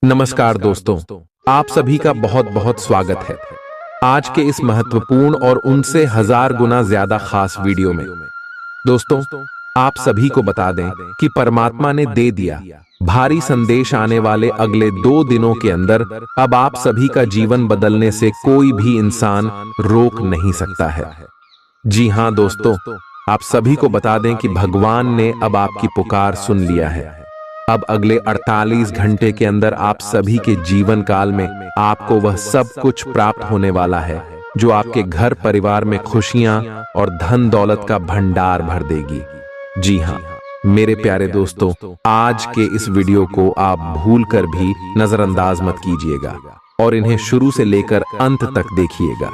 नमस्कार दोस्तों, आप सभी का बहुत बहुत स्वागत है आज के इस महत्वपूर्ण और उनसे हजार गुना ज्यादा खास वीडियो में। दोस्तों, आप सभी को बता दें कि परमात्मा ने दे दिया भारी संदेश आने वाले अगले 2 दिनों के अंदर अब आप सभी का जीवन बदलने से कोई भी इंसान रोक नहीं सकता है। जी हां दोस्तों, आप सभी को बता दें कि भगवान ने अब आपकी पुकार सुन लिया है। अब अगले 48 घंटे के अंदर आप सभी के जीवन काल में आपको वह सब कुछ प्राप्त होने वाला है जो आपके घर परिवार में खुशियां और धन दौलत का भंडार भर देगी। जी हां मेरे प्यारे दोस्तों, आज के इस वीडियो को आप भूलकर भी नजरअंदाज मत कीजिएगा और इन्हें शुरू से लेकर अंत तक देखिएगा।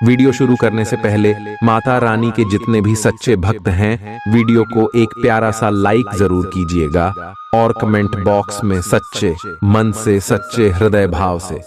वीडियो शुरू करने से पहले माता रानी के जितने भी सच्चे भक्त हैं, वीडियो को एक प्यारा सा लाइक जरूर कीजिएगा और कमेंट बॉक्स में सच्चे मन से, सच्चे हृदय भाव से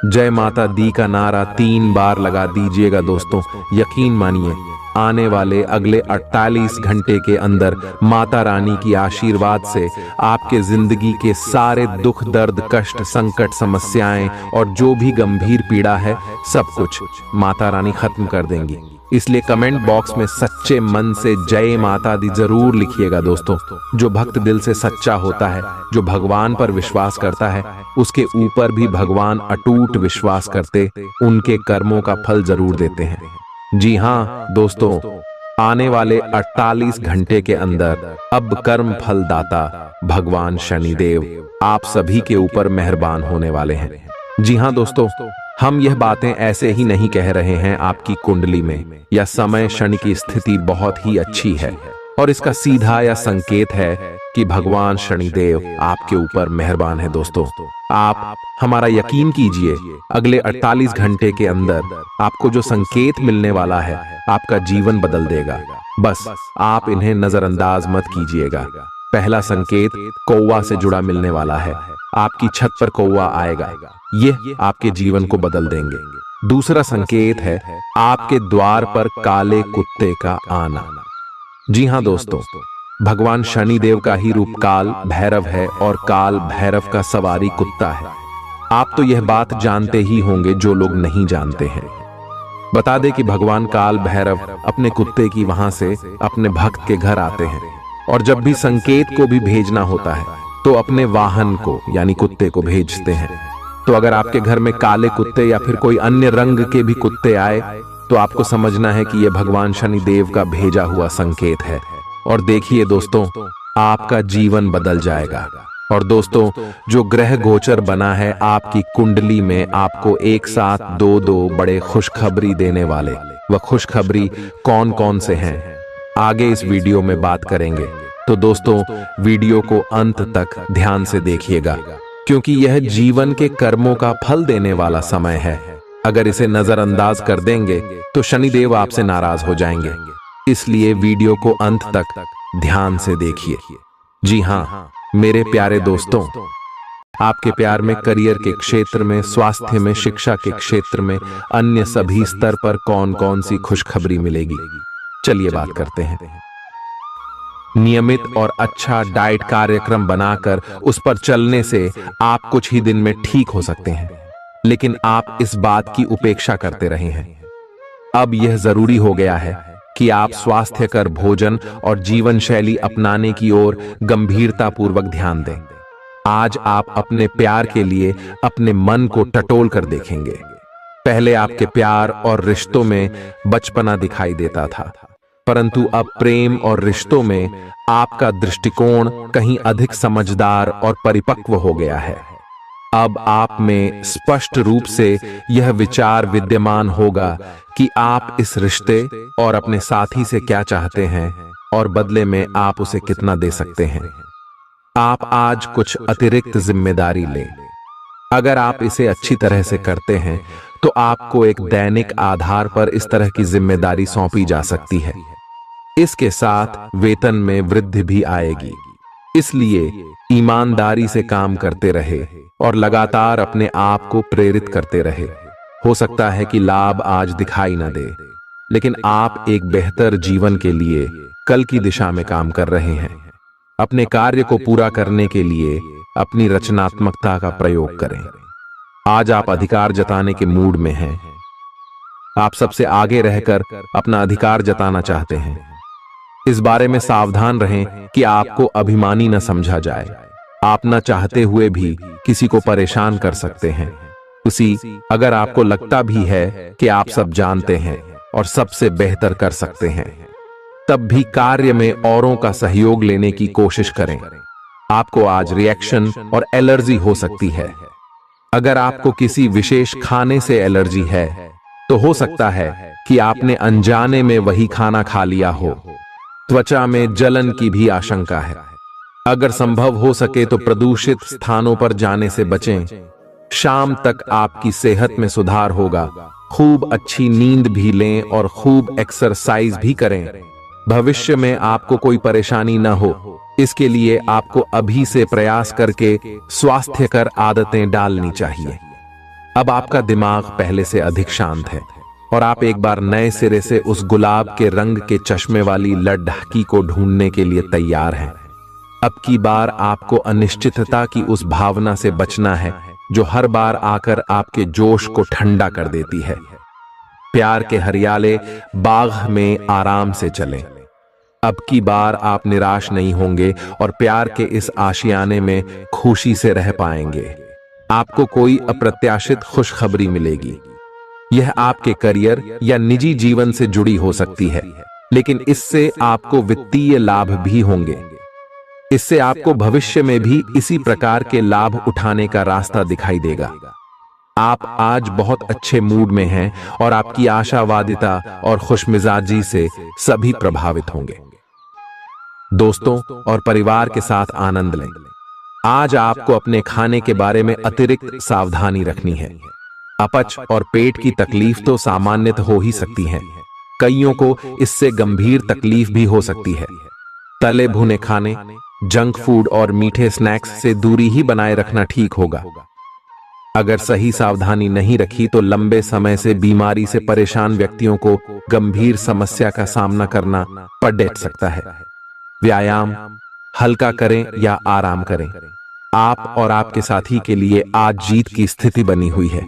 जय माता दी का नारा 3 बार लगा दीजिएगा। दोस्तों, यकीन मानिए आने वाले अगले 48 घंटे के अंदर माता रानी की आशीर्वाद से आपके जिंदगी के सारे दुख, दर्द, कष्ट, संकट, समस्याएं और जो भी गंभीर पीड़ा है सब कुछ माता रानी खत्म कर देंगी। इसलिए कमेंट बॉक्स में सच्चे मन से जय माता दी जरूर लिखिएगा। दोस्तों, जो भक्त दिल से सच्चा होता है, जो भगवान पर विश्वास करता है, उसके ऊपर भी भगवान अटूट विश्वास करते उनके कर्मों का फल जरूर देते हैं। जी हां दोस्तों, आने वाले 48 घंटे के अंदर अब कर्म फल दाता भगवान शनिदेव आप सभी के ऊपर मेहरबान होने वाले हैं। जी हां दोस्तों, हम यह बातें ऐसे ही नहीं कह रहे हैं। आपकी कुंडली में या समय शनि की स्थिति बहुत ही अच्छी है और इसका सीधा या संकेत है कि भगवान शनिदेव आपके ऊपर मेहरबान है। दोस्तों, आप हमारा यकीन कीजिए, अगले 48 घंटे के अंदर आपको जो संकेत मिलने वाला है आपका जीवन बदल देगा। बस आप इन्हें नजरअंदाज मत कीजिएगा। पहला संकेत कौवा से जुड़ा मिलने वाला है। आपकी छत पर कौवा आएगा, ये आपके जीवन को बदल देंगे। दूसरा संकेत है आपके द्वार पर काले कुत्ते का आना। जी हां दोस्तों, भगवान शनिदेव का ही रूप काल भैरव है और काल भैरव का सवारी कुत्ता है। आप तो यह बात जानते ही होंगे, जो लोग नहीं जानते हैं बता दे कि भगवान काल भैरव अपने कुत्ते की वहां से अपने भक्त के घर आते हैं और जब भी संकेत को भी भेजना होता है तो अपने वाहन को यानी कुत्ते को भेजते हैं। तो अगर आपके घर में काले कुत्ते या फिर कोई अन्य रंग के भी कुत्ते आए तो आपको समझना है कि यह भगवान शनिदेव का भेजा हुआ संकेत है। और देखिए दोस्तों, आपका जीवन बदल जाएगा। और दोस्तों, जो ग्रह गोचर बना है आपकी कुंडली में आपको एक साथ 2 बड़े खुशखबरी देने वाले, वह खुशखबरी कौन कौन से हैं आगे इस वीडियो में बात करेंगे। तो दोस्तों, वीडियो को अंत तक ध्यान से देखिएगा क्योंकि यह जीवन के कर्मों का फल देने वाला समय है। अगर इसे नजरअंदाज कर देंगे तो शनिदेव आपसे नाराज हो जाएंगे। इसलिए वीडियो को अंत तक ध्यान से देखिए। जी हां मेरे प्यारे दोस्तों, आपके प्यार में, करियर के क्षेत्र में, स्वास्थ्य में, शिक्षा के क्षेत्र में, अन्य सभी स्तर पर कौन कौन सी खुशखबरी मिलेगी, चलिए बात करते हैं। नियमित और अच्छा डाइट कार्यक्रम बनाकर उस पर चलने से आप कुछ ही दिन में ठीक हो सकते हैं, लेकिन आप इस बात की उपेक्षा करते रहे हैं। अब यह जरूरी हो गया है कि आप स्वास्थ्यकर भोजन और जीवन शैली अपनाने की ओर गंभीरता पूर्वक ध्यान दें। आज आप अपने प्यार के लिए अपने मन को टटोल कर देखेंगे। पहले आपके प्यार और रिश्तों में बचपना दिखाई देता था, परंतु अब प्रेम और रिश्तों में आपका दृष्टिकोण कहीं अधिक समझदार और परिपक्व हो गया है। अब आप में स्पष्ट रूप से यह विचार विद्यमान होगा कि आप इस रिश्ते और अपने साथी से क्या चाहते हैं और बदले में आप उसे कितना दे सकते हैं। आप आज कुछ अतिरिक्त जिम्मेदारी लें। अगर आप इसे अच्छी तरह से करते हैं तो आपको एक दैनिक आधार पर इस तरह की जिम्मेदारी सौंपी जा सकती है। इसके साथ वेतन में वृद्धि भी आएगी। इसलिए ईमानदारी से काम करते रहे और लगातार अपने आप को प्रेरित करते रहे। हो सकता है कि लाभ आज दिखाई न दे, लेकिन आप एक बेहतर जीवन के लिए कल की दिशा में काम कर रहे हैं। अपने कार्य को पूरा करने के लिए अपनी रचनात्मकता का प्रयोग करें। आज आप अधिकार जताने के मूड में हैं। आप सबसे आगे रहकर अपना अधिकार जताना चाहते हैं। इस बारे में सावधान रहें कि आपको अभिमानी न समझा जाए। आप न चाहते हुए भी किसी को परेशान कर सकते हैं। अगर आपको लगता भी है कि आप सब जानते हैं और सबसे बेहतर कर सकते हैं, तब भी कार्य में औरों का सहयोग लेने की कोशिश करें। आपको आज रिएक्शन और एलर्जी हो सकती है। अगर आपको किसी विशेष खाने से एलर्जी है, तो हो सकता है कि आपने अनजाने में वही खाना खा लिया हो। त्वचा में जलन की भी आशंका है। अगर संभव हो सके तो प्रदूषित स्थानों पर जाने से बचें। शाम तक आपकी सेहत में सुधार होगा। खूब अच्छी नींद भी लें और खूब एक्सरसाइज भी करें। भविष्य में आपको कोई परेशानी न हो, इसके लिए आपको अभी से प्रयास करके स्वास्थ्यकर आदतें डालनी चाहिए। अब आपका दिमाग पहले से अधिक शांत है और आप एक बार नए सिरे से उस गुलाब के रंग के चश्मे वाली लड़की को ढूंढने के लिए तैयार हैं। अब की बार आपको अनिश्चितता की उस भावना से बचना है जो हर बार आकर आपके जोश को ठंडा कर देती है। प्यार के हरियाले बाग में आराम से चलें। अब की बार आप निराश नहीं होंगे और प्यार के इस आशियाने में खुशी से रह पाएंगे। आपको कोई अप्रत्याशित खुशखबरी मिलेगी। यह आपके करियर या निजी जीवन से जुड़ी हो सकती है, लेकिन इससे आपको वित्तीय लाभ भी होंगे। इससे आपको भविष्य में भी इसी प्रकार के लाभ उठाने का रास्ता दिखाई देगा। आप आज बहुत अच्छे मूड में हैं और आपकी आशावादिता और खुशमिजाजी से सभी प्रभावित होंगे। दोस्तों और परिवार के साथ आनंद लें। आज आपको अपने खाने के बारे में अतिरिक्त सावधानी रखनी है। अपच और पेट की तकलीफ तो सामान्य हो ही सकती है। कईयों को इससे गंभीर तकलीफ भी हो सकती है। तले भुने खाने, जंक फूड और मीठे स्नैक्स से दूरी ही बनाए रखना ठीक होगा। अगर सही सावधानी नहीं रखी तो लंबे समय से बीमारी से परेशान व्यक्तियों को गंभीर समस्या का सामना करना पड़ सकता है। व्यायाम हल्का करें या आराम करें। आप और आपके साथी के लिए आज जीत की स्थिति बनी हुई है।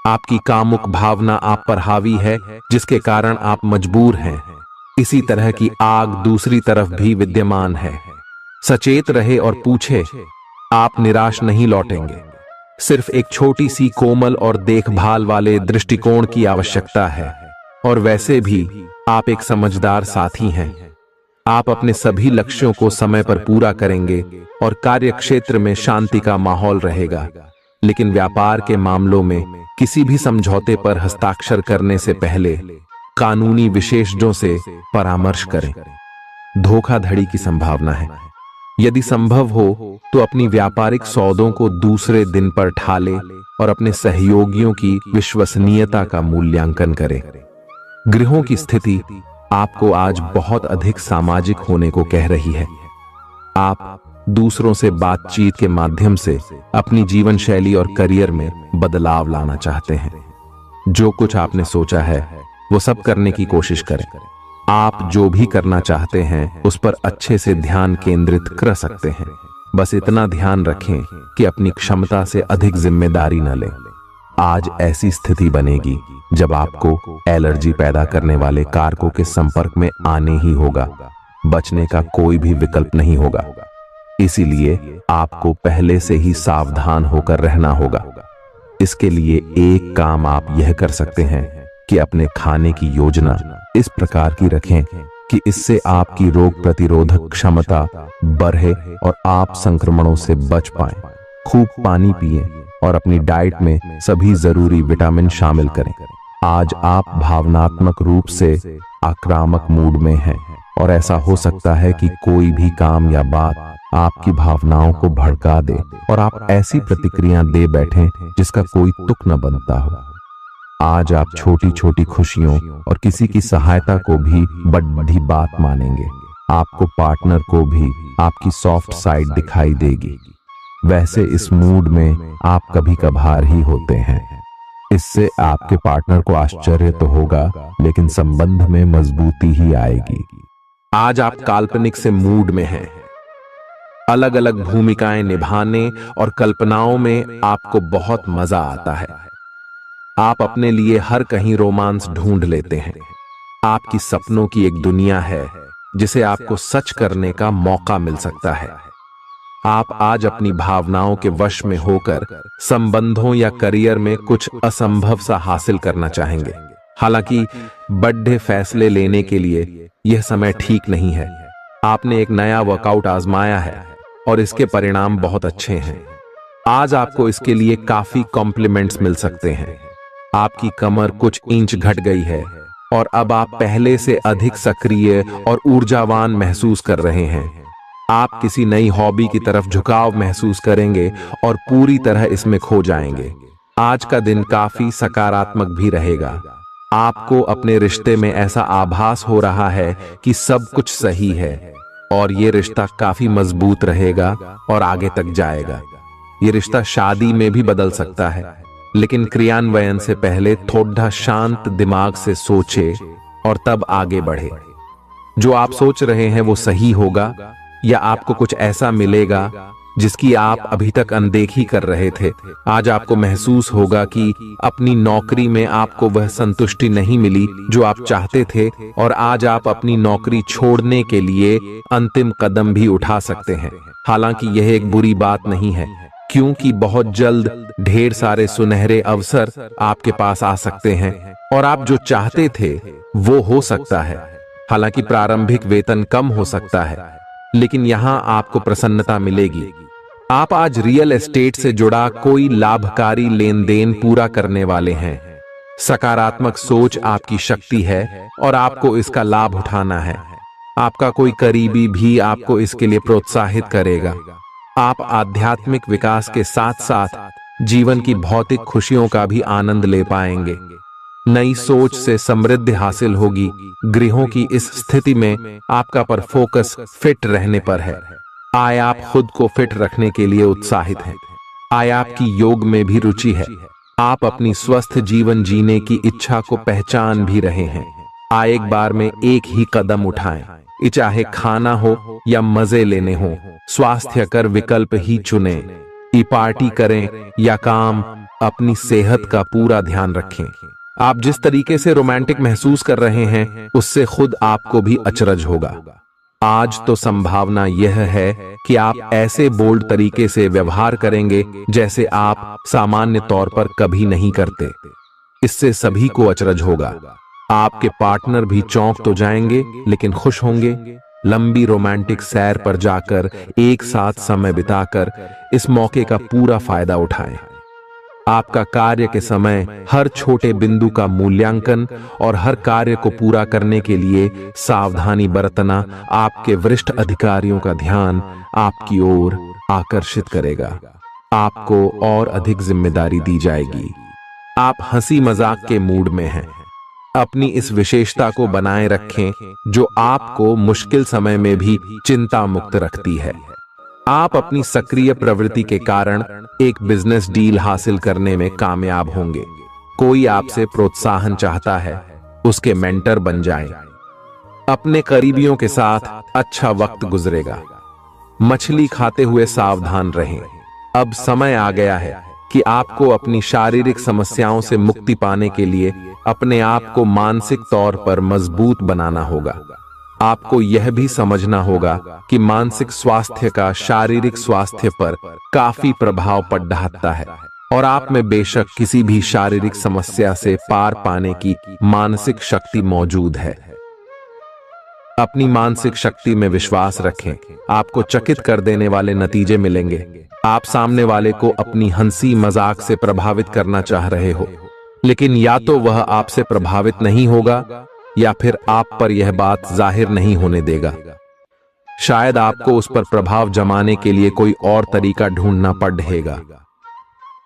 आपकी कामुक भावना आप पर हावी है, जिसके कारण आप मजबूर हैं। इसी तरह की आग दूसरी तरफ भी विद्यमान है। सचेत रहे और पूछे, आप निराश नहीं लौटेंगे। सिर्फ एक छोटी सी कोमल और देखभाल वाले दृष्टिकोण की आवश्यकता है। और वैसे भी आप एक समझदार साथी हैं। आप अपने सभी लक्ष्यों को समय पर पूरा करेंगे और कार्यक्षेत्र में शांति का माहौल रहेगा। लेकिन व्यापार के मामलों में किसी भी समझौते पर हस्ताक्षर करने से पहले कानूनी विशेषज्ञों से परामर्श करें। धोखाधड़ी की संभावना है। यदि संभव हो तो अपनी व्यापारिक सौदों को दूसरे दिन पर ठाले और अपने सहयोगियों की विश्वसनीयता का मूल्यांकन करें। गृहों की स्थिति आपको आज बहुत अधिक सामाजिक होने को कह रही है। आप दूसरों से बातचीत के माध्यम से अपनी जीवन शैली और करियर में बदलाव लाना चाहते हैं। जो कुछ आपने सोचा है वो सब करने की कोशिश करें। आप जो भी करना चाहते हैं उस पर अच्छे से ध्यान केंद्रित कर सकते हैं। बस इतना ध्यान रखें कि अपनी क्षमता से अधिक जिम्मेदारी न लें। आज ऐसी स्थिति बनेगी जब आपको एलर्जी पैदा करने वाले कारकों के संपर्क में आने ही होगा। बचने का कोई भी विकल्प नहीं होगा। इसीलिए आपको पहले से ही सावधान होकर रहना होगा। इसके लिए एक काम आप यह कर सकते हैं कि अपने खाने की योजना इस प्रकार की रखें कि इससे आपकी रोग प्रतिरोधक क्षमता बढ़े और आप संक्रमणों से बच पाएं। खूब पानी पिएं और अपनी डाइट में सभी जरूरी विटामिन शामिल करें। आज आप भावनात्मक रूप से आक्रामक मूड में हैं और ऐसा हो सकता है कि कोई भी काम या बात आपकी भावनाओं को भड़का दे और आप ऐसी प्रतिक्रिया दे बैठें जिसका कोई तुक न बनता हो। आज आप छोटी छोटी खुशियों और किसी की सहायता को भी बड़ी बात मानेंगे। आपको पार्टनर को भी आपकी सॉफ्ट साइड दिखाई देगी। वैसे इस मूड में आप कभी कभार ही होते हैं। इससे आपके पार्टनर को आश्चर्य तो होगा, लेकिन संबंध में मजबूती ही आएगी। आज आप काल्पनिक से मूड में हैं। अलग अलग भूमिकाएं निभाने और कल्पनाओं में आपको बहुत मजा आता है। आप अपने लिए हर कहीं रोमांस ढूंढ लेते हैं। आपकी सपनों की एक दुनिया है जिसे आपको सच करने का मौका मिल सकता है। आप आज अपनी भावनाओं के वश में होकर संबंधों या करियर में कुछ असंभव सा हासिल करना चाहेंगे। हालांकि बड़े फैसले लेने के लिए यह समय ठीक नहीं है। आपने एक नया वर्कआउट आजमाया है और इसके परिणाम बहुत अच्छे हैं। आज आपको इसके लिए काफी कॉम्प्लीमेंट्स मिल सकते हैं। आपकी कमर कुछ इंच घट गई है और अब आप पहले से अधिक सक्रिय और ऊर्जावान महसूस कर रहे हैं। आप किसी नई हॉबी की तरफ झुकाव महसूस करेंगे और पूरी तरह इसमें खो जाएंगे। आज का दिन काफी सकारात्मक भी रहेगा। आपको अपने रिश्ते में ऐसा आभास हो रहा है कि सब कुछ सही है और ये रिश्ता काफी मजबूत रहेगा और आगे तक जाएगा। ये रिश्ता शादी में भी बदल सकता है, लेकिन क्रियान्वयन से पहले थोड़ा शांत दिमाग से सोचे और तब आगे बढ़े। जो आप सोच रहे हैं वो सही होगा या आपको कुछ ऐसा मिलेगा जिसकी आप अभी तक अनदेखी कर रहे थे। आज आपको महसूस होगा कि अपनी नौकरी में आपको वह संतुष्टि नहीं मिली जो आप चाहते थे और आज आप अपनी नौकरी छोड़ने के लिए अंतिम कदम भी उठा सकते हैं। हालांकि यह एक बुरी बात नहीं है, क्योंकि बहुत जल्द ढेर सारे सुनहरे अवसर आपके पास आ सकते हैं और आप जो चाहते थे वो हो सकता है। हालांकि प्रारंभिक वेतन कम हो सकता है, लेकिन यहां आपको प्रसन्नता मिलेगी। आप आज रियल एस्टेट से जुड़ा कोई लाभकारी लेन देन पूरा करने वाले हैं। सकारात्मक सोच आपकी शक्ति है और आपको इसका लाभ उठाना है। आपका कोई करीबी भी आपको इसके लिए प्रोत्साहित करेगा। आप आध्यात्मिक विकास के साथ साथ जीवन की भौतिक खुशियों का भी आनंद ले पाएंगे। नई सोच से समृद्धि हासिल होगी। गृहों की इस स्थिति में आपका पर फोकस फिट रहने पर है। आय आप खुद को फिट रखने के लिए उत्साहित हैं। आय आपकी योग में भी रुचि है। आप अपनी स्वस्थ जीवन जीने की इच्छा को पहचान भी रहे हैं। आय एक बार में एक ही कदम उठाएं, चाहे खाना हो या मजे लेने हो। स्वास्थ्यकर विकल्प ही चुने। पार्टी करें या काम, अपनी सेहत का पूरा ध्यान रखें। आप जिस तरीके से रोमांटिक महसूस कर रहे हैं उससे खुद आपको भी अचरज होगा। आज तो संभावना यह है कि आप ऐसे बोल्ड तरीके से व्यवहार करेंगे जैसे आप सामान्य तौर पर कभी नहीं करते। इससे सभी को अचरज होगा। आपके पार्टनर भी चौंक तो जाएंगे लेकिन खुश होंगे। लंबी रोमांटिक सैर पर जाकर एक साथ समय बिताकर इस मौके का पूरा फायदा उठाएं। आपका कार्य के समय हर छोटे बिंदु का मूल्यांकन और हर कार्य को पूरा करने के लिए सावधानी बरतना आपके वरिष्ठ अधिकारियों का ध्यान आपकी ओर आकर्षित करेगा। आपको और अधिक जिम्मेदारी दी जाएगी। आप हंसी मजाक के मूड में हैं। अपनी इस विशेषता को बनाए रखें जो आपको मुश्किल समय में भी चिंता मुक्त रखती है। आप अपनी सक्रिय प्रवृत्ति के कारण एक बिजनेस डील हासिल करने में कामयाब होंगे। कोई आपसे प्रोत्साहन चाहता है, उसके मेंटर बन जाएं। अपने करीबियों के साथ अच्छा वक्त गुजरेगा। मछली खाते हुए सावधान रहें। अब समय आ गया है कि आपको अपनी शारीरिक समस्याओं से मुक्ति पाने के लिए अपने आप को मानसिक तौर पर मजबूत बनाना होगा। आपको यह भी समझना होगा कि मानसिक स्वास्थ्य का शारीरिक स्वास्थ्य पर काफी प्रभाव पड़ता है और आप में बेशक किसी भी शारीरिक समस्या से पार पाने की मानसिक शक्ति मौजूद है। अपनी मानसिक शक्ति में विश्वास रखें। आपको चकित कर देने वाले नतीजे मिलेंगे। आप सामने वाले को अपनी हंसी मजाक से प्रभावित करना चाह रहे हो, लेकिन या तो वह आपसे प्रभावित नहीं होगा या फिर आप पर यह बात जाहिर नहीं होने देगा। शायद आपको उस पर प्रभाव जमाने के लिए कोई और तरीका ढूंढना पड़ेगा,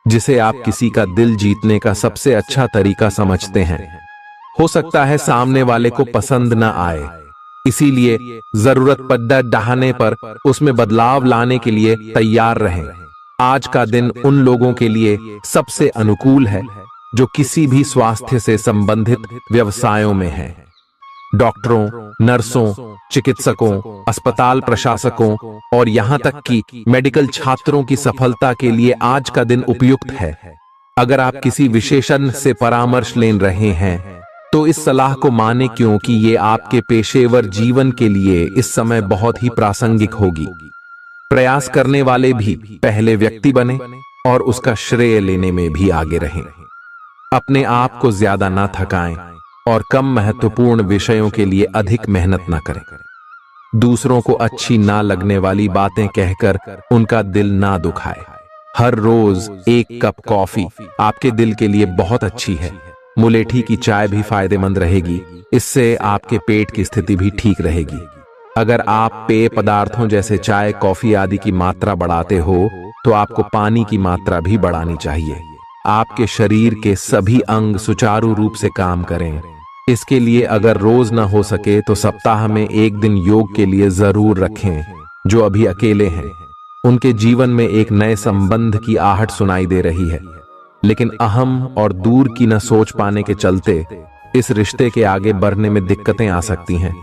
जिसे आप किसी का दिल जीतने का सबसे अच्छा तरीका समझते हैं। हो सकता है सामने वाले को पसंद न आए, इसीलिए जरूरत पड़ने पर उसमें बदलाव लाने के लिए तैयार रहें। आज का दिन उन लोगों के लिए सबसे अनुकूल है जो किसी भी स्वास्थ्य से संबंधित व्यवसायों में हैं। डॉक्टरों, नर्सों, चिकित्सकों, अस्पताल प्रशासकों और यहाँ तक कि मेडिकल छात्रों की सफलता के लिए आज का दिन उपयुक्त है। अगर आप किसी विशेषज्ञ से परामर्श ले रहे हैं तो इस सलाह को माने, क्योंकि ये आपके पेशेवर जीवन के लिए इस समय बहुत ही प्रासंगिक होगी। प्रयास करने वाले भी पहले व्यक्ति बने और उसका श्रेय लेने में भी आगे रहें। अपने आप को ज्यादा ना थकाएं और कम महत्वपूर्ण विषयों के लिए अधिक मेहनत ना करें। दूसरों को अच्छी ना लगने वाली बातें कहकर उनका दिल ना दुखाए। हर रोज एक कप कॉफी आपके दिल के लिए बहुत अच्छी है। मुलेठी की चाय भी फायदेमंद रहेगी, इससे आपके पेट की स्थिति भी ठीक रहेगी। अगर आप पेय पदार्थों जैसे चाय, कॉफी आदि की मात्रा बढ़ाते हो तो आपको पानी की मात्रा भी बढ़ानी चाहिए। आपके शरीर के सभी अंग सुचारू रूप से काम करें। इसके लिए अगर रोज ना हो सके तो सप्ताह में एक दिन योग के लिए जरूर रखें। जो अभी अकेले हैं उनके जीवन में एक नए संबंध की आहट सुनाई दे रही है, लेकिन अहम और दूर की न सोच पाने के चलते इस रिश्ते के आगे बढ़ने में दिक्कतें आ सकती हैं।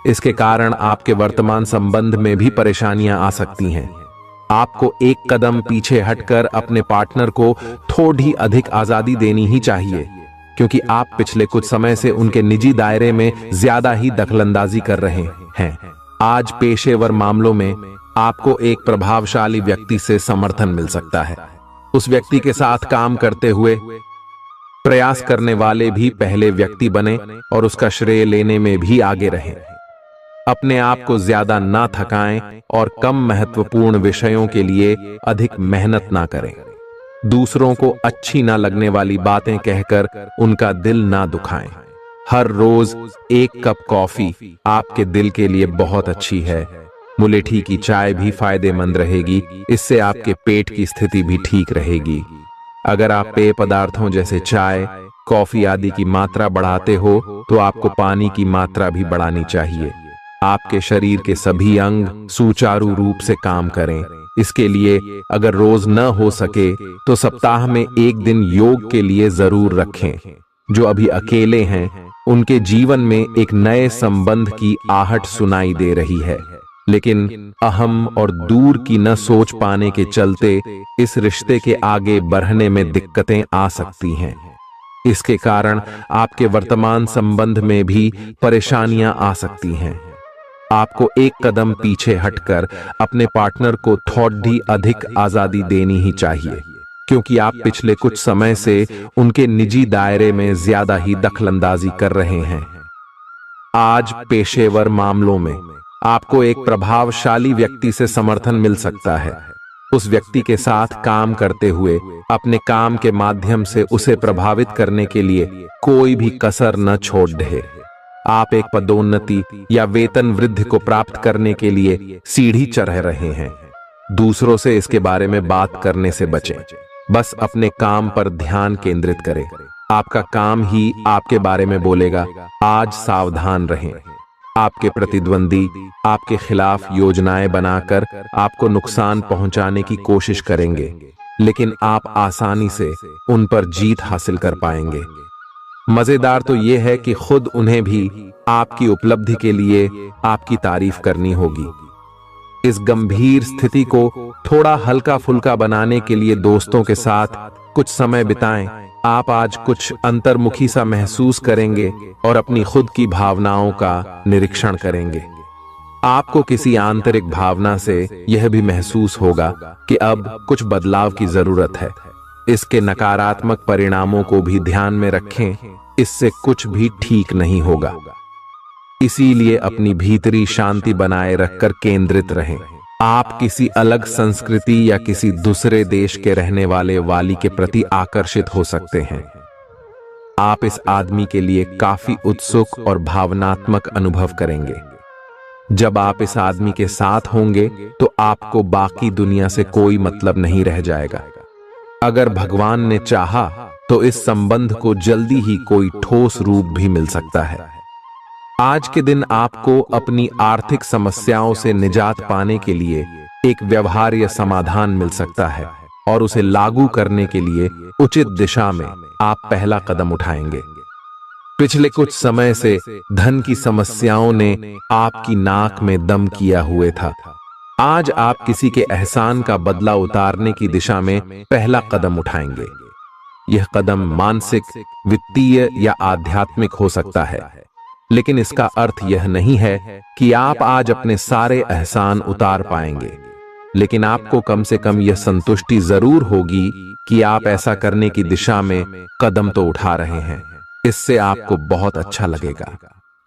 इसके कारण आपके वर्तमान संबंध में भी परेशानियां आ सकती हैं। आपको एक कदम पीछे हटकर अपने पार्टनर को थोड़ी अधिक आजादी देनी ही चाहिए, क्योंकि आप पिछले कुछ समय से उनके निजी दायरे में ज्यादा ही दखलंदाजी कर रहे हैं। आज पेशेवर मामलों में आपको एक प्रभावशाली व्यक्ति से समर्थन मिल सकता है। उस व्यक्ति के साथ काम करते हुए प्रयास करने वाले भी पहले व्यक्ति बने और उसका श्रेय लेने में भी आगे रहें। अपने आप को ज्यादा ना थकाएं और कम महत्वपूर्ण विषयों के लिए अधिक मेहनत ना करें। दूसरों को अच्छी ना लगने वाली बातें कहकर उनका दिल ना दुखाएं। हर रोज एक कप कॉफी आपके दिल के लिए बहुत अच्छी है। मुलेठी की चाय भी फायदेमंद रहेगी, इससे आपके पेट की स्थिति भी ठीक रहेगी। अगर आप पेय पदार्थों जैसे चाय, कॉफी आदि की मात्रा बढ़ाते हो तो आपको पानी की मात्रा भी बढ़ानी चाहिए। आपके शरीर के सभी अंग सुचारू रूप से काम करें। इसके लिए अगर रोज न हो सके तो सप्ताह में एक दिन योग के लिए जरूर रखें। जो अभी अकेले हैं उनके जीवन में एक नए संबंध की आहट सुनाई दे रही है, लेकिन अहम और दूर की न सोच पाने के चलते इस रिश्ते के आगे बढ़ने में दिक्कतें आ सकती हैं। इसके कारण आपके वर्तमान संबंध में भी परेशानियां आ सकती हैं। आपको एक कदम पीछे हटकर अपने पार्टनर को थोड़ी अधिक आजादी देनी ही चाहिए, क्योंकि आप पिछले कुछ समय से उनके निजी दायरे में ज्यादा ही दखलंदाजी कर रहे हैं। आज पेशेवर मामलों में आपको एक प्रभावशाली व्यक्ति से समर्थन मिल सकता है। उस व्यक्ति के साथ काम करते हुए अपने काम के माध्यम से उसे प्रभावित करने के लिए कोई भी कसर न छोड़ दे। आप एक पदोन्नति या वेतन वृद्धि को प्राप्त करने के लिए सीढ़ी चढ़ रहे हैं। दूसरों से इसके बारे में बात करने से बचें। बस अपने काम पर ध्यान केंद्रित करें। आपका काम ही आपके बारे में बोलेगा। आज सावधान रहें। आपके प्रतिद्वंदी आपके खिलाफ योजनाएं बनाकर आपको नुकसान पहुंचाने की कोशिश करेंगे, लेकिन आप आसानी से उन पर जीत हासिल कर पाएंगे। मजेदार तो यह है कि खुद उन्हें भी आपकी उपलब्धि के लिए आपकी तारीफ करनी होगी। इस गंभीर स्थिति को थोड़ा हल्का फुल्का बनाने के लिए दोस्तों के साथ कुछ समय बिताएं। आप आज कुछ अंतर्मुखी सा महसूस करेंगे और अपनी खुद की भावनाओं का निरीक्षण करेंगे। आपको किसी आंतरिक भावना से यह भी महसूस होगा कि अब कुछ बदलाव की जरूरत है। इसके नकारात्मक परिणामों को भी ध्यान में रखें, इससे कुछ भी ठीक नहीं होगा। इसीलिए अपनी भीतरी शांति बनाए रखकर केंद्रित रहें। आप किसी अलग संस्कृति या किसी दूसरे देश के रहने वाले वाली के प्रति आकर्षित हो सकते हैं। आप इस आदमी के लिए काफी उत्सुक और भावनात्मक अनुभव करेंगे। जब आप इस आदमी के साथ होंगे तो आपको बाकी दुनिया से कोई मतलब नहीं रह जाएगा। अगर भगवान ने चाहा तो इस संबंध को जल्दी ही कोई ठोस रूप भी मिल सकता है। आज के दिन आपको अपनी आर्थिक समस्याओं से निजात पाने के लिए एक व्यवहार्य समाधान मिल सकता है और उसे लागू करने के लिए उचित दिशा में आप पहला कदम उठाएंगे। पिछले कुछ समय से धन की समस्याओं ने आपकी नाक में दम किया हुए था। आज आप किसी के एहसान का बदला उतारने की दिशा में पहला कदम उठाएंगे। यह कदम मानसिक, वित्तीय या आध्यात्मिक हो सकता है, लेकिन इसका अर्थ यह नहीं है कि आप आज अपने सारे एहसान उतार पाएंगे। लेकिन आपको कम से कम यह संतुष्टि जरूर होगी कि आप ऐसा करने की दिशा में कदम तो उठा रहे हैं। इससे आपको बहुत अच्छा लगेगा।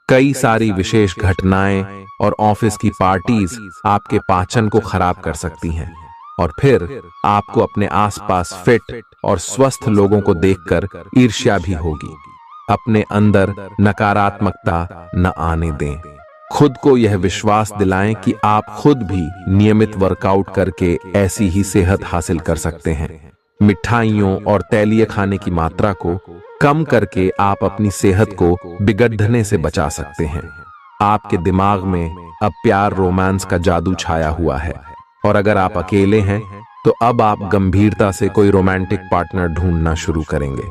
कई सारी विशेष घटनाएं और ऑफिस की पार्टीज आपके पाचन को खराब कर सकती हैं, और फिर आपको अपने आसपास फिट और स्वस्थ लोगों को देखकर ईर्ष्या भी होगी। अपने अंदर नकारात्मकता न आने दें। खुद को यह विश्वास दिलाएं कि आप खुद भी नियमित वर्कआउट करके ऐसी ही सेहत हासिल कर सकते हैं। मिठाइयों और तैलीय खाने की मात्रा को कम करके आप अपनी सेहत को बिगड़ने से बचा सकते हैं। आपके दिमाग में अब प्यार रोमांस का जादू छाया हुआ है, और अगर आप अकेले हैं तो अब आप गंभीरता से कोई रोमांटिक पार्टनर ढूंढना शुरू करेंगे।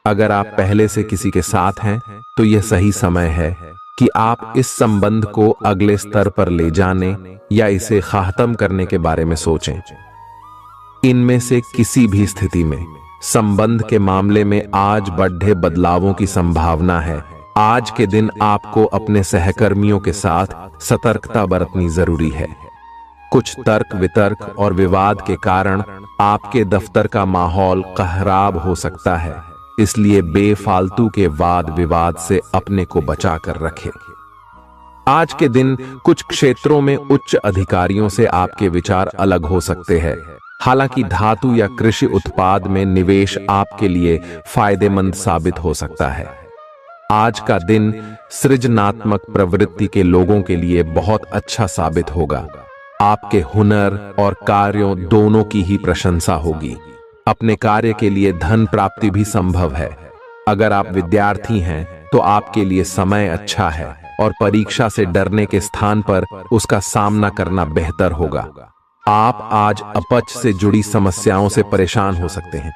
अगर आप पहले से किसी के साथ हैं तो यह सही समय है कि आप इस संबंध को अगले स्तर पर ले जाने या इसे खत्म करने के बारे में सोचें। इनमें से किसी भी स्थिति में संबंध के मामले में आज बड़े बदलावों की संभावना है। आज के दिन आपको अपने सहकर्मियों के साथ सतर्कता बरतनी जरूरी है। कुछ तर्क वितर्क और विवाद के कारण आपके दफ्तर का माहौल खराब हो सकता है, इसलिए बेफालतू के वाद विवाद से अपने को बचा कर रखें। आज के दिन कुछ क्षेत्रों में उच्च अधिकारियों से आपके विचार अलग हो सकते हैं। हालांकि धातु या कृषि उत्पाद में निवेश आपके लिए फायदेमंद साबित हो सकता है। आज का दिन सृजनात्मक प्रवृत्ति के लोगों के लिए बहुत अच्छा साबित होगा। आपके हुनर और कार्यों दोनों की ही प्रशंसा होगी। अपने कार्य के लिए धन प्राप्ति भी संभव है। अगर आप विद्यार्थी हैं तो आपके लिए समय अच्छा है, और परीक्षा से डरने के स्थान पर उसका सामना करना बेहतर होगा। आप आज अपच से जुड़ी समस्याओं से परेशान हो सकते हैं,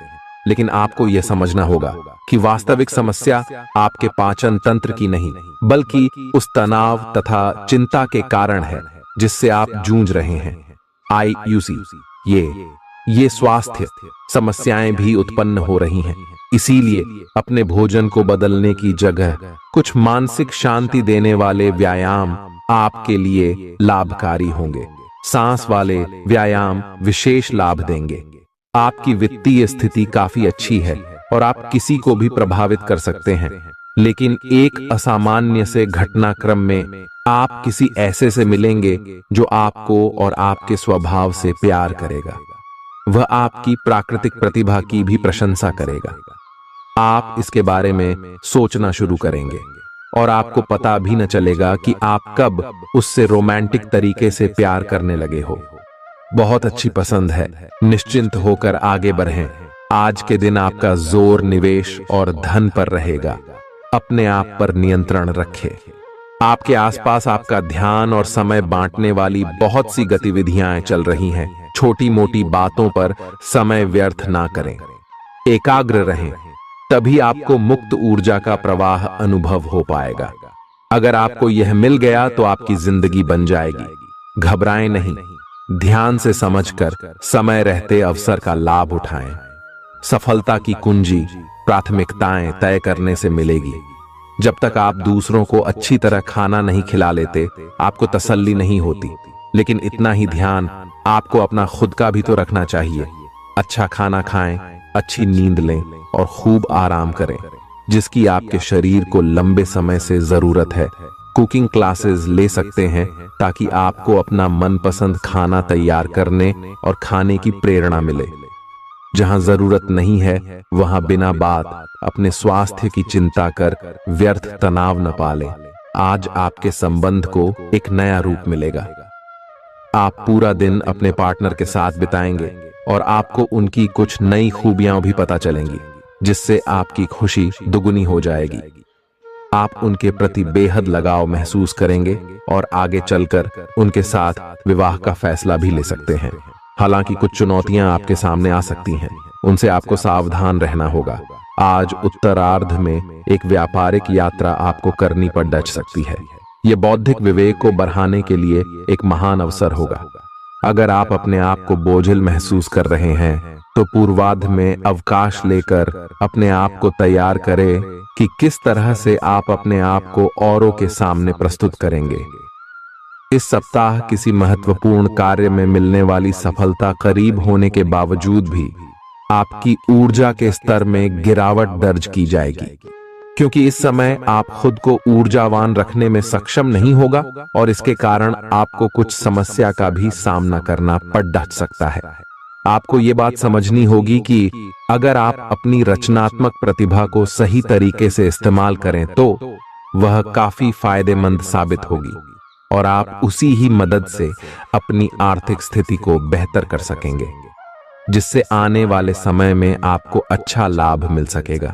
लेकिन आपको यह समझना होगा कि वास्तविक समस्या आपके पाचन तंत्र की नहीं, बल्कि उस तनाव तथा चिंता के कारण है जिससे आप जूझ रहे हैं। ये स्वास्थ्य समस्याएं भी उत्पन्न हो रही हैं। इसीलिए अपने भोजन को बदलने की जगह कुछ मानसिक शांति देने वाले व्यायाम आपके लिए लाभकारी होंगे। सांस वाले व्यायाम विशेष लाभ देंगे। आपकी वित्तीय स्थिति काफी अच्छी है और आप किसी को भी प्रभावित कर सकते हैं, लेकिन एक असामान्य से घटनाक्रम में आप किसी ऐसे से मिलेंगे जो आपको और आपके स्वभाव से प्यार करेगा। वह आपकी प्राकृतिक प्रतिभा की भी प्रशंसा करेगा। आप इसके बारे में सोचना शुरू करेंगे और आपको पता भी न चलेगा कि आप कब उससे रोमांटिक तरीके से प्यार करने लगे हो। बहुत अच्छी पसंद है। निश्चिंत होकर आगे बढ़ें। आज के दिन आपका जोर निवेश और धन पर रहेगा। अपने आप पर नियंत्रण रखें। आपके आसपास आपका ध्यान और समय बांटने वाली बहुत सी गतिविधियां चल रही हैं। छोटी मोटी बातों पर समय व्यर्थ ना करें। एकाग्र रहें, तभी आपको मुक्त ऊर्जा का प्रवाह अनुभव हो पाएगा। अगर आपको यह मिल गया तो आपकी जिंदगी बन जाएगी। घबराएं नहीं, ध्यान से समझकर समय रहते अवसर का लाभ उठाएं। सफलता की कुंजी प्राथमिकताएं तय करने से मिलेगी। जब तक आप दूसरों को अच्छी तरह खाना नहीं खिला लेते, आपको तसल्ली नहीं होती। लेकिन इतना ही ध्यान आपको अपना खुद का भी तो रखना चाहिए। अच्छा खाना खाएं, अच्छी नींद लें और खूब आराम करें, जिसकी आपके शरीर को लंबे समय से जरूरत है। कुकिंग क्लासेस ले सकते हैं ताकि आपको अपना मनपसंद खाना तैयार करने और खाने की प्रेरणा मिले। जहां जरूरत नहीं है वहां बिना बात अपने स्वास्थ्य की चिंता कर व्यर्थ तनाव न पालें। आज आपके संबंध को एक नया रूप मिलेगा। आप पूरा दिन अपने पार्टनर के साथ बिताएंगे और आपको उनकी कुछ नई खूबियां भी पता चलेंगी, जिससे आपकी खुशी दुगुनी हो जाएगी। आप उनके प्रति बेहद लगाव महसूस करेंगे और आगे चलकर उनके साथ विवाह का फैसला भी ले सकते हैं। हालांकि कुछ चुनौतियां आपके सामने आ सकती हैं, उनसे आपको सावधान रहना होगा। आज उत्तरार्ध में एक व्यापारिक यात्रा आपको करनी पड़ डच सकती है। यह बौद्धिक विवेक को बढ़ाने के लिए एक महान अवसर होगा। अगर आप अपने आप को बोझिल महसूस कर रहे हैं तो पूर्वार्ध में अवकाश लेकर अपने आप को तैयार करें कि किस तरह से आप अपने आप को औरों के सामने प्रस्तुत करेंगे। इस सप्ताह किसी महत्वपूर्ण कार्य में मिलने वाली सफलता करीब होने के बावजूद भी आपकी ऊर्जा के स्तर में गिरावट दर्ज की जाएगी, क्योंकि इस समय आप खुद को ऊर्जावान रखने में सक्षम नहीं होगा और इसके कारण आपको कुछ समस्या का भी सामना करना पड़ डच सकता है। आपको ये बात समझनी होगी कि अगर आप अपनी रचनात्मक प्रतिभा को सही तरीके से इस्तेमाल करें तो वह काफी फायदेमंद साबित होगी और आप उसी ही मदद से अपनी आर्थिक स्थिति को बेहतर कर सकेंगे, जिससे आने वाले समय में आपको अच्छा लाभ मिल सकेगा।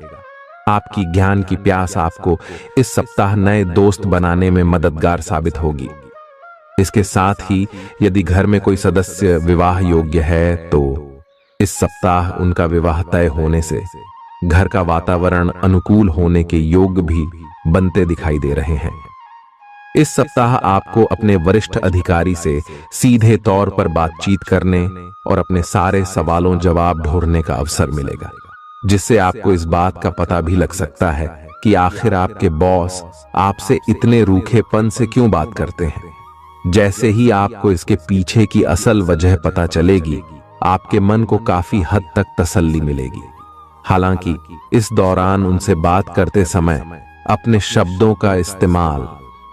आपकी ज्ञान की प्यास आपको इस सप्ताह नए दोस्त बनाने में मददगार साबित होगी। इसके साथ ही यदि घर में कोई सदस्य विवाह योग्य है तो इस सप्ताह उनका विवाह तय होने से घर का वातावरण अनुकूल होने के योग भी बनते दिखाई दे रहे हैं। इस सप्ताह आपको अपने वरिष्ठ अधिकारी से सीधे तौर पर बातचीत करने और अपने सारे सवालों जवाब ढूंढने का अवसर मिलेगा, जिससे आपको इस बात का पता भी लग सकता है कि आखिर आपके बॉस आपसे इतने रूखेपन से क्यों बात करते हैं। जैसे ही आपको इसके पीछे की असल वजह पता चलेगी, आपके मन को काफी हद तक तसल्ली मिलेगी। हालांकि इस दौरान उनसे बात करते समय अपने शब्दों का इस्तेमाल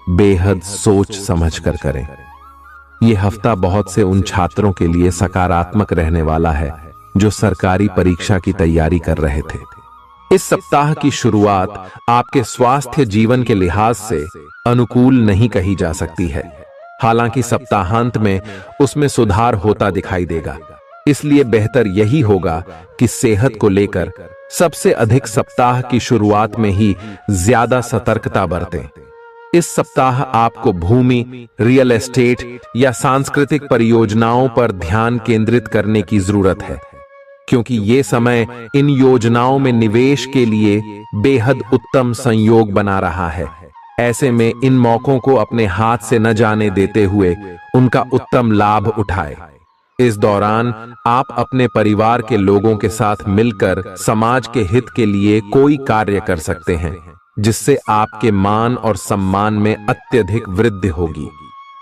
बेहद सोच समझकर करें। यह हफ्ता बहुत से उन छात्रों के लिए सकारात्मक रहने वाला है जो सरकारी परीक्षा की तैयारी कर रहे थे। इस सप्ताह की शुरुआत आपके स्वास्थ्य जीवन के लिहाज से अनुकूल नहीं कही जा सकती है। हालांकि सप्ताहांत में उसमें सुधार होता दिखाई देगा, इसलिए बेहतर यही होगा कि सेहत को लेकर सबसे अधिक सप्ताह की शुरुआत में ही ज्यादा सतर्कता बरतें। इस सप्ताह आपको भूमि, रियल एस्टेट या सांस्कृतिक परियोजनाओं पर ध्यान केंद्रित करने की जरूरत है, क्योंकि ये समय इन योजनाओं में निवेश के लिए बेहद उत्तम संयोग बना रहा है। ऐसे में इन मौकों को अपने हाथ से न जाने देते हुए उनका उत्तम लाभ उठाएं। इस दौरान आप अपने परिवार के लोगों के साथ मिलकर समाज के हित के लिए कोई कार्य कर सकते हैं, जिससे आपके मान और सम्मान में अत्यधिक वृद्धि होगी।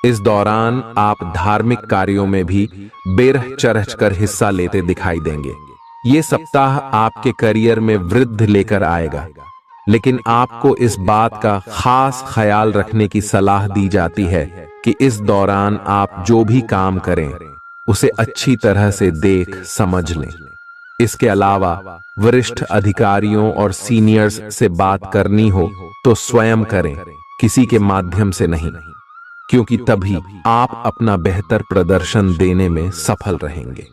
इस दौरान आप धार्मिक कार्यों में भी बेरह चरह कर हिस्सा लेते दिखाई देंगे। ये सप्ताह आपके करियर में वृद्धि लेकर आएगा, लेकिन आपको इस बात का खास ख्याल रखने की सलाह दी जाती है कि इस दौरान आप जो भी काम करें उसे अच्छी तरह से देख समझ लें। इसके अलावा वरिष्ठ अधिकारियों और सीनियर्स से बात करनी हो तो स्वयं करें, किसी के माध्यम से नहीं, क्योंकि तभी आप अपना बेहतर प्रदर्शन देने में सफल रहेंगे।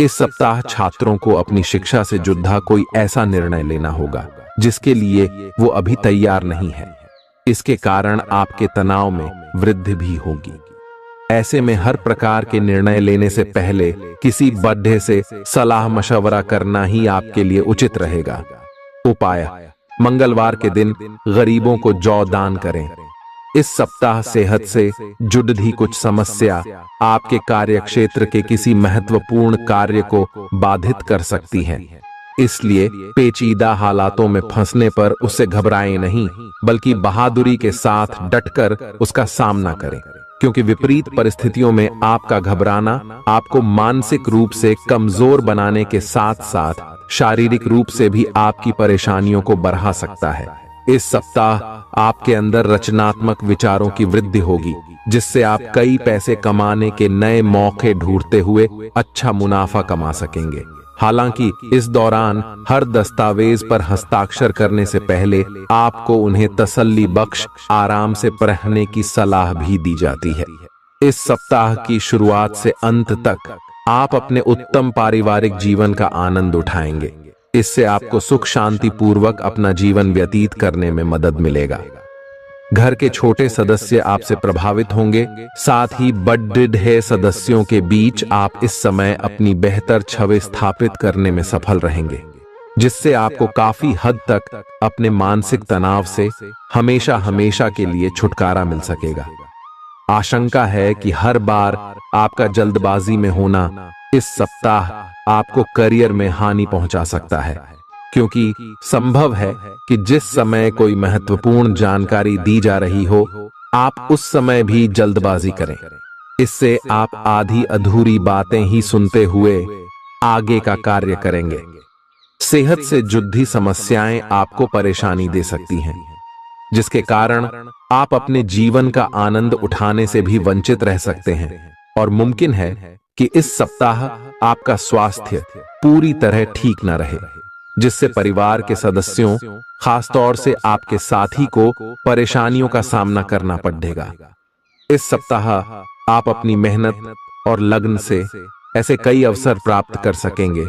इस सप्ताह छात्रों को अपनी शिक्षा से जुड़ा कोई ऐसा निर्णय लेना होगा जिसके लिए वो अभी तैयार नहीं है। इसके कारण आपके तनाव में वृद्धि भी होगी। ऐसे में हर प्रकार के निर्णय लेने से पहले किसी बड़े से सलाह मशवरा करना ही आपके लिए उचित रहेगा। उपाय: मंगलवार के दिन गरीबों को जौ दान करें। इस सप्ताह सेहत से जुड़ी कुछ समस्या आपके कार्यक्षेत्र के किसी महत्वपूर्ण कार्य को बाधित कर सकती है, इसलिए पेचीदा हालातों में फंसने पर उससे घबराएं नहीं, बल्कि बहादुरी के साथ डटकर उसका सामना करें, क्योंकि विपरीत परिस्थितियों में आपका घबराना आपको मानसिक रूप से कमजोर बनाने के साथ साथ शारीरिक रूप से भी आपकी परेशानियों को बढ़ा सकता है। इस सप्ताह आपके अंदर रचनात्मक विचारों की वृद्धि होगी, जिससे आप कई पैसे कमाने के नए मौके ढूंढते हुए अच्छा मुनाफा कमा सकेंगे। हालांकि इस दौरान हर दस्तावेज पर हस्ताक्षर करने से पहले आपको उन्हें तसल्ली बख्श आराम से पढ़ने की सलाह भी दी जाती है। इस सप्ताह की शुरुआत से अंत तक आप अपने उत्तम पारिवारिक जीवन का आनंद उठाएंगे। इससे आपको सुख शांति पूर्वक अपना जीवन व्यतीत करने में मदद मिलेगा। घर के छोटे सदस्य आपसे प्रभावित होंगे, साथ ही बड़े सदस्यों के बीच आप इस समय अपनी बेहतर छवि स्थापित करने में सफल रहेंगे। जिससे आपको काफी हद तक अपने मानसिक तनाव से हमेशा हमेशा के लिए छुटकारा मिल सकेगा। आशंका है कि हर बार आपका जल्दबाजी में होना इस सप्ताह आपको करियर में हानि पहुंचा सकता है, क्योंकि संभव है कि जिस समय कोई महत्वपूर्ण जानकारी दी जा रही हो, आप उस समय भी जल्दबाजी करें। इससे आप आधी अधूरी बातें ही सुनते हुए आगे का कार्य करेंगे। सेहत से जुड़ी समस्याएं आपको परेशानी दे सकती हैं, जिसके कारण आप अपने जीवन का आनंद उठाने से भी वंचित रह सकते हैं। और मुमकिन है कि इस सप्ताह आपका स्वास्थ्य पूरी तरह ठीक न रहे, जिससे परिवार के सदस्यों, खासतौर से आपके साथी को परेशानियों का सामना करना पड़ेगा। इस सप्ताह आप अपनी मेहनत और लगन से ऐसे कई अवसर प्राप्त कर सकेंगे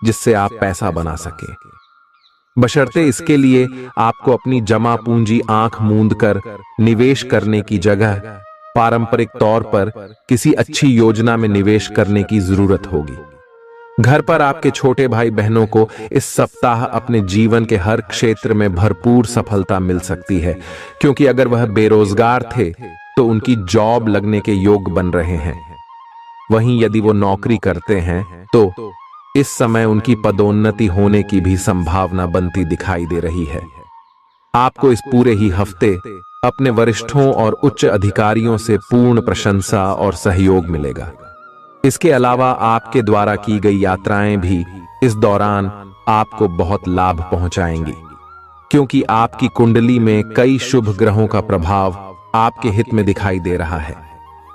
जिससे आप पैसा बना सकें। बशर्ते इसके लिए आपको अपनी जमा पूंजी आंख मूंद कर निवेश करने की जगह पारंपरिक तौर पर किसी अच्छी योजना में निवेश करने की जरूरत होगी। घर पर आपके छोटे भाई बहनों को इस सप्ताह अपने जीवन के हर क्षेत्र में भरपूर सफलता मिल सकती है, क्योंकि अगर वह बेरोजगार थे तो उनकी जॉब लगने के योग बन रहे हैं। वहीं यदि वो नौकरी करते हैं तो इस समय उनकी पदोन्नति होने की भी संभावना बनती दिखाई दे रही है। आपको इस पूरे ही हफ्ते अपने वरिष्ठों और उच्च अधिकारियों से पूर्ण प्रशंसा और सहयोग मिलेगा। इसके अलावा आपके द्वारा की गई यात्राएं भी इस दौरान आपको बहुत लाभ पहुंचाएंगी, क्योंकि आपकी कुंडली में कई शुभ ग्रहों का प्रभाव आपके हित में दिखाई दे रहा है।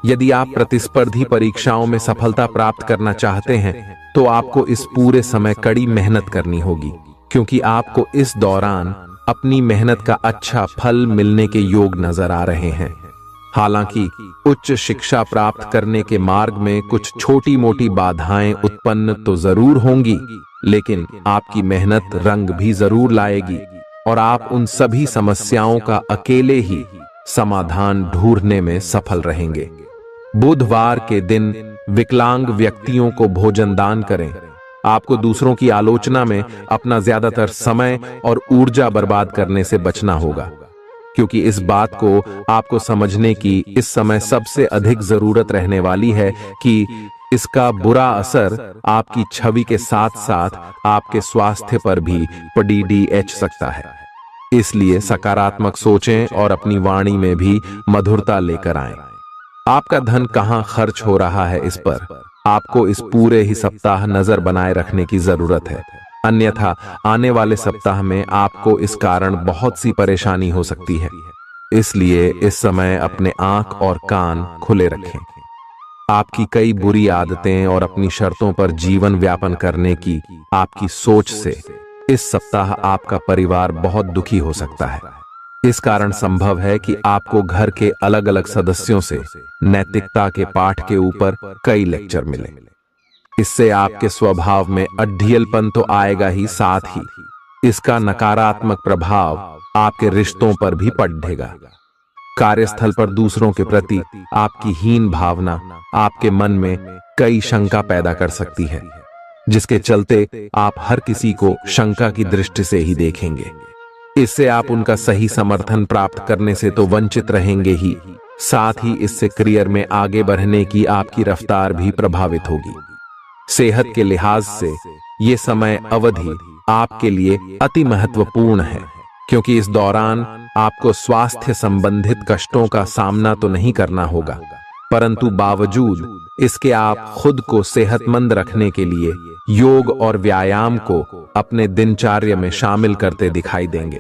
यदि आप प्रतिस्पर्धी परीक्षाओं में सफलता प्राप्त करना चाहते हैं तो आपको इस पूरे समय कड़ी मेहनत करनी होगी, क्योंकि आपको इस दौरान अपनी मेहनत का अच्छा फल मिलने के योग नजर आ रहे हैं। हालांकि उच्च शिक्षा प्राप्त करने के मार्ग में कुछ छोटी मोटी बाधाएं उत्पन्न तो जरूर होंगी, लेकिन आपकी मेहनत रंग भी जरूर लाएगी और आप उन सभी समस्याओं का अकेले ही समाधान ढूंढने में सफल रहेंगे। बुधवार के दिन विकलांग व्यक्तियों को भोजन दान करें। आपको दूसरों की आलोचना में अपना ज्यादातर समय और ऊर्जा बर्बाद करने से बचना होगा, क्योंकि इस बात को आपको समझने की इस समय सबसे अधिक जरूरत रहने वाली है कि इसका बुरा असर आपकी छवि के साथ साथ आपके स्वास्थ्य पर भी पड़ सकता है। इसलिए सकारात्मक सोचें और अपनी वाणी में भी मधुरता लेकर आएं। आपका धन कहां खर्च हो रहा है, इस पर आपको इस पूरे ही सप्ताह नजर बनाए रखने की जरूरत है, अन्यथा आने वाले सप्ताह में आपको इस कारण बहुत सी परेशानी हो सकती है। इसलिए इस समय अपने आंख और कान खुले रखें। आपकी कई बुरी आदतें और अपनी शर्तों पर जीवन व्यापन करने की आपकी सोच से इस सप्ताह आपका परिवार बहुत दुखी हो सकता है। इस कारण संभव है कि आपको घर के अलग अलग सदस्यों से नैतिकता के पाठ के ऊपर कई लेक्चर मिले। इससे आपके स्वभाव में अड्ढियलपन तो आएगा ही, साथ ही इसका नकारात्मक प्रभाव आपके रिश्तों पर भी पड़ेगा। कार्यस्थल पर दूसरों के प्रति आपकी हीन भावना आपके मन में कई शंका पैदा कर सकती है, जिसके चलते आप हर किसी को शंका की दृष्टि से ही देखेंगे। इससे आप उनका सही समर्थन प्राप्त करने से तो वंचित रहेंगे ही, साथ ही इससे करियर में आगे बढ़ने की आपकी रफ्तार भी प्रभावित होगी। सेहत के लिहाज से ये समय अवधि आपके लिए अति महत्वपूर्ण है, क्योंकि इस दौरान आपको स्वास्थ्य संबंधित कष्टों का सामना तो नहीं करना होगा, परंतु बावजूद इसके आप खुद को सेहतमंद रखने के लिए योग और व्यायाम को अपने दिनचर्या में शामिल करते दिखाई देंगे।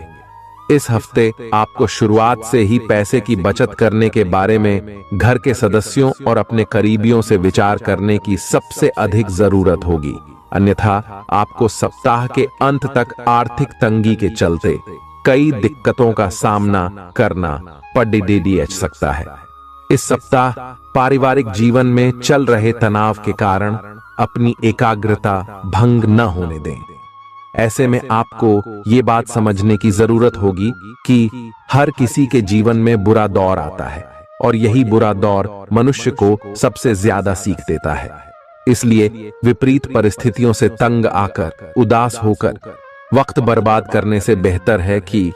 इस हफ्ते आपको शुरुआत से ही पैसे की बचत करने के बारे में घर के सदस्यों और अपने करीबियों से विचार करने की सबसे अधिक जरूरत होगी, अन्यथा आपको सप्ताह के अंत तक आर्थिक तंगी के चलते कई दिक्कतों का सामना करना पड़ सकता है। इस सप्ताह पारिवारिक जीवन में चल रहे तनाव के कारण अपनी एकाग्रता भंग न होने दें। ऐसे में आपको ये बात समझने की जरूरत होगी कि हर किसी के जीवन में बुरा दौर आता है और यही बुरा दौर मनुष्य को सबसे ज्यादा सीख देता है। इसलिए विपरीत परिस्थितियों से तंग आकर, उदास होकर वक्त बर्बाद करने से बेहतर है कि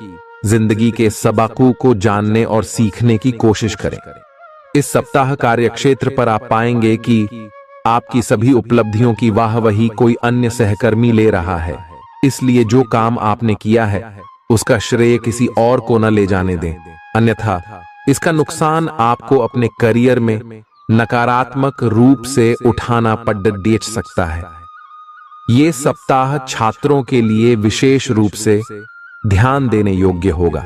जिंदगी के सबकों को जानने और सीखने की कोशिश करें। इस सप्ताह कार्यक्षेत्र पर आप पाएंगे कि आपकी सभी उपलब्धियों की वाहवाही कोई अन्य सहकर्मी ले रहा है, इसलिए जो काम आपने किया है उसका श्रेय किसी और को न ले जाने दें, अन्यथा इसका नुकसान आपको अपने करियर में नकारात्मक रूप से उठाना पड़ सकता है। ये सप्ताह छात्रों के लिए विशेष रूप से ध्यान देने योग्य होगा,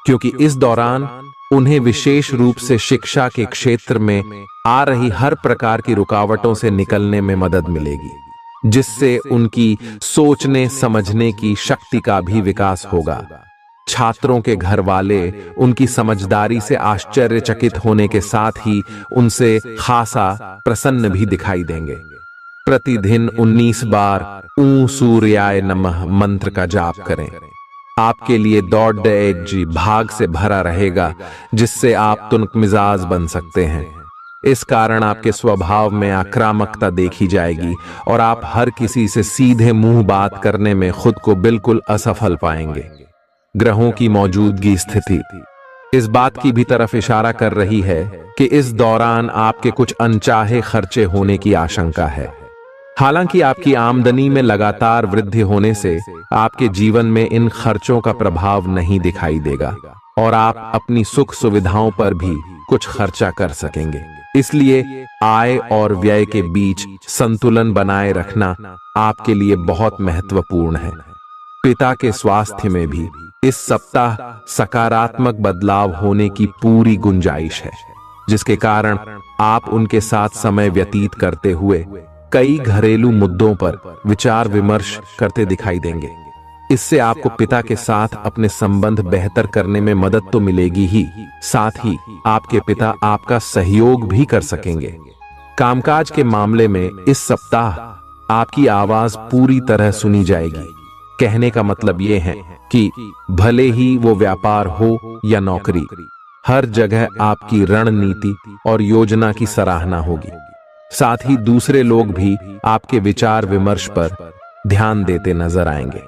क्योंकि इस दौरान उन्हें विशेष रूप से शिक्षा के क्षेत्र में आ रही हर प्रकार की रुकावटों से निकलने में मदद मिलेगी, जिससे उनकी सोचने समझने की शक्ति का भी विकास होगा। छात्रों के घर वाले उनकी समझदारी से आश्चर्यचकित होने के साथ ही उनसे खासा प्रसन्न भी दिखाई देंगे। प्रतिदिन 19 बार ऊं सूर्याय नमः मंत्र का जाप करें। आपके लिए दौड़ जी भाग से भरा रहेगा, जिससे आप तुनक मिजाज बन सकते हैं। इस कारण आपके स्वभाव में आक्रामकता देखी जाएगी और आप हर किसी से सीधे मुंह बात करने में खुद को बिल्कुल असफल पाएंगे। ग्रहों की मौजूदगी स्थिति इस बात की भी तरफ इशारा कर रही है कि इस दौरान आपके कुछ अनचाहे खर्चे होने की आशंका है। हालांकि आपकी आमदनी में लगातार वृद्धि होने से आपके जीवन में इन खर्चों का प्रभाव नहीं दिखाई देगा और आप अपनी सुख सुविधाओं पर भी कुछ खर्चा कर सकेंगे। इसलिए आय और व्यय के बीच संतुलन बनाए रखना आपके लिए बहुत महत्वपूर्ण है। पिता के स्वास्थ्य में भी इस सप्ताह सकारात्मक बदलाव होने की पूरी गुंजाइश है, जिसके कारण आप उनके साथ समय व्यतीत करते हुए कई घरेलू मुद्दों पर विचार विमर्श करते दिखाई देंगे। इससे आपको पिता के साथ अपने संबंध बेहतर करने में मदद तो मिलेगी ही, साथ ही आपके पिता आपका सहयोग भी कर सकेंगे। कामकाज के मामले में इस सप्ताह आपकी आवाज पूरी तरह सुनी जाएगी। कहने का मतलब यह है कि भले ही वो व्यापार हो या नौकरी, हर जगह आपकी रणनीति और योजना की सराहना होगी। साथ ही दूसरे लोग भी आपके विचार विमर्श पर ध्यान देते नजर आएंगे।